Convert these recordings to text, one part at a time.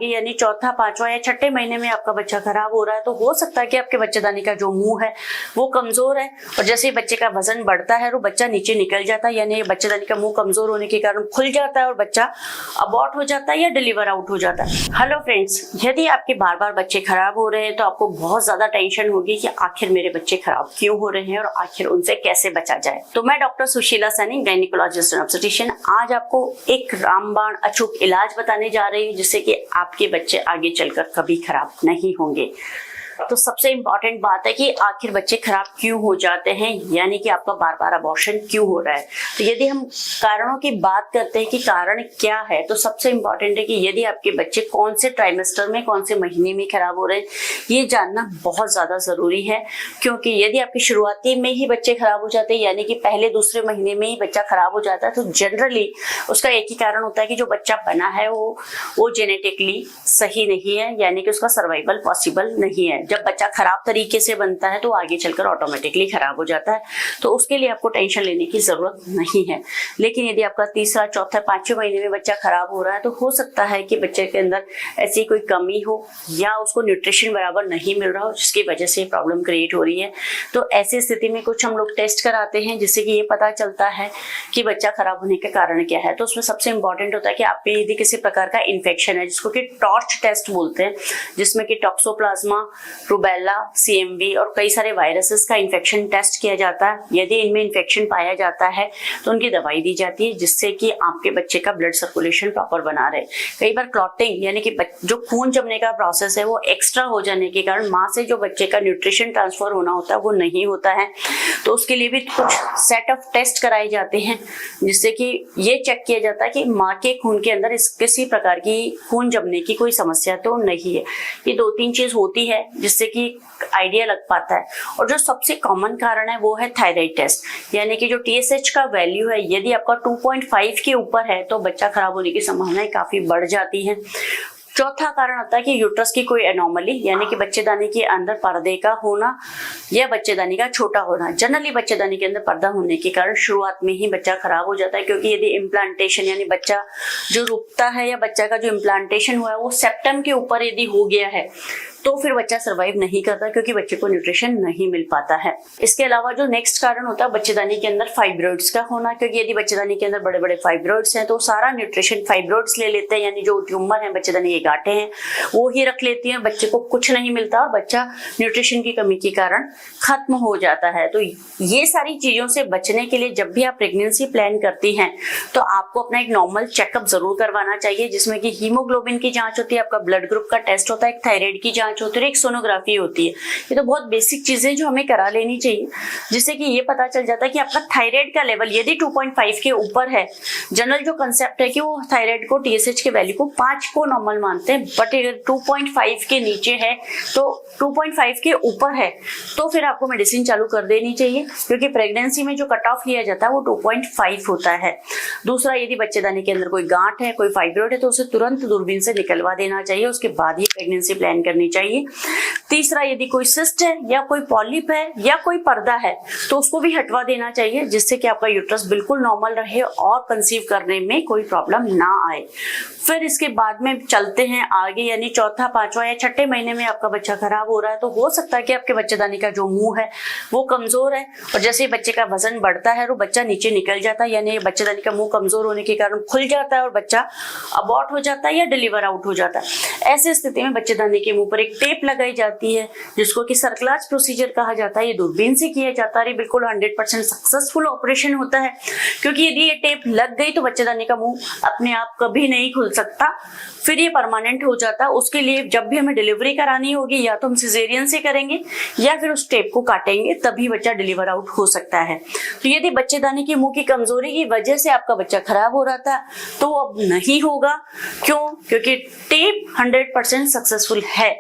यानी चौथा, पांचवा या छठे महीने में आपका बच्चा खराब हो रहा है तो हो सकता है कि आपके बच्चेदानी का जो मुंह है वो कमजोर है और जैसे ही बच्चे का वजन बढ़ता है तो बच्चा नीचे निकल जाता है, यानी बच्चेदानी का मुंह कमजोर होने के कारण खुल जाता है और बच्चा अबॉर्ट हो जाता है या डिलीवर आउट हो जाता है। हेलो फ्रेंड्स, यदि आपके बार बार बच्चे खराब हो रहे हैं तो आपको बहुत ज्यादा टेंशन होगी कि आखिर मेरे बच्चे खराब क्यों हो रहे हैं और आखिर उनसे कैसे बचा जाए। तो मैं doctor Sushila Saini, gynaecologist and obstetrician, आज आपको एक रामबाण अचूक इलाज बताने जा रही हूँ जिससे कि आपके बच्चे आगे चलकर कभी खराब नहीं होंगे। तो सबसे इम्पॉर्टेंट बात है कि आखिर बच्चे खराब क्यों हो जाते हैं, यानी कि आपका बार बार अबॉर्शन क्यों हो रहा है। तो यदि हम कारणों की बात करते हैं कि कारण क्या है, तो सबसे इम्पॉर्टेंट है कि यदि आपके बच्चे कौन से ट्राइमेस्टर में, कौन से महीने में खराब हो रहे हैं, ये जानना बहुत ज्यादा जरूरी है। क्योंकि यदि आपके शुरुआती में ही बच्चे खराब हो जाते हैं, यानी कि पहले दूसरे महीने में ही बच्चा खराब हो जाता है, तो जनरली उसका एक ही कारण होता है कि जो बच्चा बना है वो जेनेटिकली सही नहीं है, यानी कि उसका सर्वाइवल पॉसिबल नहीं है। जब बच्चा खराब तरीके से बनता है तो आगे चलकर ऑटोमेटिकली खराब हो जाता है, तो उसके लिए आपको टेंशन लेने की जरूरत नहीं है। लेकिन यदि आपका तीसरा, चौथा, पांचवें महीने में बच्चा खराब हो रहा है तो हो सकता है कि बच्चे के अंदर ऐसी कोई कमी हो या उसको न्यूट्रिशन बराबर नहीं मिल रहा हो जिसकी वजह से प्रॉब्लम क्रिएट हो रही है। तो ऐसी स्थिति में कुछ हम लोग टेस्ट कराते हैं जिससे कि ये पता चलता है कि बच्चा खराब होने का कारण क्या है। तो उसमें सबसे इंपॉर्टेंट होता है कि आप पे यदि किसी प्रकार का इन्फेक्शन है जिसको कि टॉर्च टेस्ट बोलते हैं, जिसमें कि टॉक्सोप्लाज्मा, रूबेला, सीएमवी और कई सारे वायरसेस का इन्फेक्शन टेस्ट किया जाता है। यदि इनमें इन्फेक्शन पाया जाता है तो उनकी दवाई दी जाती है जिससे कि आपके बच्चे का ब्लड सर्कुलेशन प्रॉपर बना रहे। कई बार क्लॉटिंग यानी कि जो खून जमने का प्रोसेस है वो एक्स्ट्रा हो जाने के कारण माँ से जो बच्चे का न्यूट्रिशन ट्रांसफर होना होता है वो नहीं होता है, तो उसके लिए भी कुछ सेट ऑफ टेस्ट कराए जाते हैं जिससे कि ये चेक किया जाता है कि माँ के खून के अंदर किसी प्रकार की खून जमने की कोई समस्या तो नहीं है। ये 2-3 चीज होती है जिससे कि आइडिया लग पाता है। और जो सबसे कॉमन कारण है वो है थायराइड टेस्ट, यानी कि जो TSH का वैल्यू है यदि आपका 2.5 के ऊपर है तो बच्चा खराब होने की संभावनाएं काफी बढ़ जाती हैं। चौथा कारण होता है कि यूट्रस की कोई एनोमली, यानी कि बच्चेदानी के अंदर पर्दे का होना या बच्चेदानी का छोटा होना। जनरली बच्चेदानी के अंदर पर्दा होने के कारण शुरुआत में ही बच्चा खराब हो जाता है, क्योंकि यदि इम्प्लांटेशन यानी बच्चा जो रुकता है या बच्चा का जो इम्प्लांटेशन हुआ है वो सेप्टम के ऊपर यदि हो गया है तो फिर बच्चा सर्वाइव नहीं करता क्योंकि बच्चे को न्यूट्रिशन नहीं मिल पाता है। इसके अलावा जो नेक्स्ट कारण होता है बच्चेदानी के अंदर फाइब्रॉइड्स का होना, क्योंकि यदि बच्चेदानी के अंदर बड़े बड़े फाइब्रॉइड्स हैं तो सारा न्यूट्रिशन फाइब्रॉइड्स ले लेते हैं, यानी जो ट्यूमर है बच्चेदानी के गांठें हैं वो ही रख लेती हैं, बच्चे को कुछ नहीं मिलता और बच्चा न्यूट्रिशन की कमी के कारण खत्म हो जाता है। तो ये सारी चीजों से बचने के लिए जब भी आप प्रेगनेंसी प्लान करती हैं तो आपको अपना एक नॉर्मल चेकअप जरूर करवाना चाहिए, जिसमें कि हीमोग्लोबिन की जांच होती है, आपका ब्लड ग्रुप का टेस्ट होता है, एक थायराइड की जांच होती है, एक सोनोग्राफी होती है। ये तो बहुत बेसिक चीजें जो हमें करा लेनी चाहिए जिससे कि ये पता चल जाता है कि आपका थायराइड का लेवल यदि 2.5 के ऊपर है। जनरल जो कंसेप्ट है कि वो थायराइड को TSH के वैल्यू को 5 को नॉर्मल मानते हैं, बट अगर 2.5 के नीचे है तो 2.5 के ऊपर है तो फिर आपको मेडिसिन चालू कर देनी चाहिए, क्योंकि प्रेगनेंसी में जो कट ऑफ लिया जाता है वो 2.5 होता है। दूसरा, यदि बच्चेदानी के अंदर कोई गांठ है, कोई फाइब्रॉइड है तो उसे तुरंत दूरबीन से निकलवा देना चाहिए, उसके बाद ही प्रेगनेंसी प्लान करनी चाहिए। तीसरा, यदि कोई सिस्ट है या कोई पॉलिप है या कोई पर्दा है तो उसको भी हटवा देना चाहिए जिससे कि आपका यूट्रस बिल्कुल नॉर्मल रहे और कंसीव करने में कोई प्रॉब्लम ना आए। फिर इसके बाद में चलते हैं आगे, यानी चौथा, पांचवा या छठे महीने में आपका बच्चा खराब हो रहा है तो हो सकता है कि आपके बच्चेदानी का जो मुंह है वो कमजोर है और जैसे ही बच्चे का वजन बढ़ता है तो बच्चा नीचे निकल जाता है, यानी बच्चेदानी का मुंह कमजोर होने के कारण खुल जाता है और बच्चा अबॉर्ट हो जाता है या डिलीवर आउट हो जाता है। ऐसी स्थिति में बच्चेदानी के मुंह पर एक टेप लगाई जाती है जिसको कि सर्कलाज प्रोसीजर कहा जाता है। ये दूरबीन से किया जाता है, बिल्कुल 100% सक्सेसफुल ऑपरेशन होता है, क्योंकि यदि ये टेप लग गई तो बच्चेदानी का मुंह अपने आप कभी नहीं खुल सकता, फिर ये परमानेंट हो जाता है। उसके लिए जब भी हमें डिलीवरी करानी होगी या तो हम सिजेरियन से करेंगे या फिर उस टेप को काटेंगे, तभी बच्चा डिलीवर आउट हो सकता है। तो यदि बच्चेदानी के मुंह की कमजोरी की वजह से आपका बच्चा खराब हो रहा था तो वो अब नहीं होगा। क्यों? क्योंकि टेप 100% सक्सेसफुल है,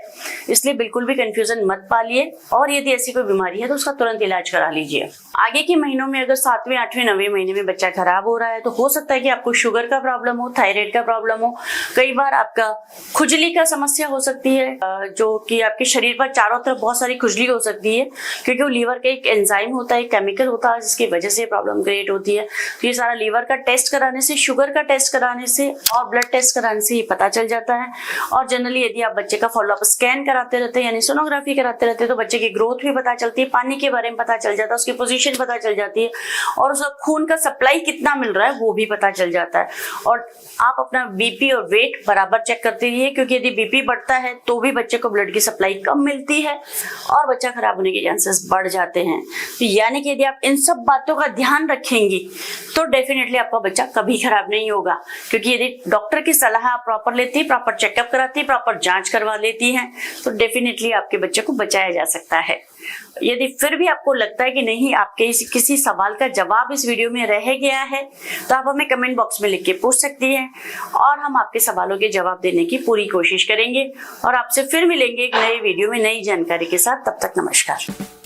इसलिए बिल्कुल भी भी कंफ्यूजन मत पालिए और यदि ऐसी कोई बीमारी है तो उसका तुरंत इलाज करा लीजिए। आगे के महीनों में अगर 7वें, 8वें, 9वें महीने में बच्चा खराब हो रहा है तो हो सकता है कि आपको शुगर का प्रॉब्लम हो, थायराइड का प्रॉब्लम हो, कई बार आपका खुजली का समस्या हो सकती है, जो कि आपके शरीर पर चारों तरफ बहुत सारी खुजली हो सकती है क्योंकि वो लीवर का एक एंजाइम होता है, एक केमिकल होता है जिसकी वजह से प्रॉब्लम क्रिएट होती है। तो ये सारा लीवर का टेस्ट कराने से, शुगर का टेस्ट कराने से और ब्लड टेस्ट कराने से ये पता चल जाता है। और जनरली यदि आप बच्चे का फॉलोअप स्कैन कराते रहते हैं यानी सोनोग्राफी कराते रहते हैं तो बच्चे की ग्रोथ भी पता चलती है, पानी के बारे में पता चल जाता है, उसकी पोजीशन पता चल जाती है और उसका खून का सप्लाई कितना मिल रहा है वो भी पता चल जाता है। और आप अपना बीपी और वेट बराबर चेक करते रहिए क्योंकि यदि बीपी बढ़ता है तो भी बच्चे को ब्लड की सप्लाई कम मिलती है और बच्चा खराब होने के चांसेस बढ़ जाते हैं। तो यानी कि यदि आप इन सब बातों का ध्यान रखेंगी तो डेफिनेटली आपका बच्चा कभी खराब नहीं होगा, क्योंकि यदि डॉक्टर की सलाह आप प्रॉपर लेती, प्रॉपर चेकअप कराती, प्रॉपर जांच करवा लेती हैं तो डेफिनेटली आपके बच्चे को बचाया जा सकता है। यदि फिर भी आपको लगता है कि नहीं, आपके किसी सवाल का जवाब इस वीडियो में रह गया है तो आप हमें कमेंट बॉक्स में लिख के पूछ सकती हैं और हम आपके सवालों के जवाब देने की पूरी कोशिश करेंगे और आपसे फिर मिलेंगे एक नए वीडियो में नई जानकारी के साथ। तब तक नमस्कार।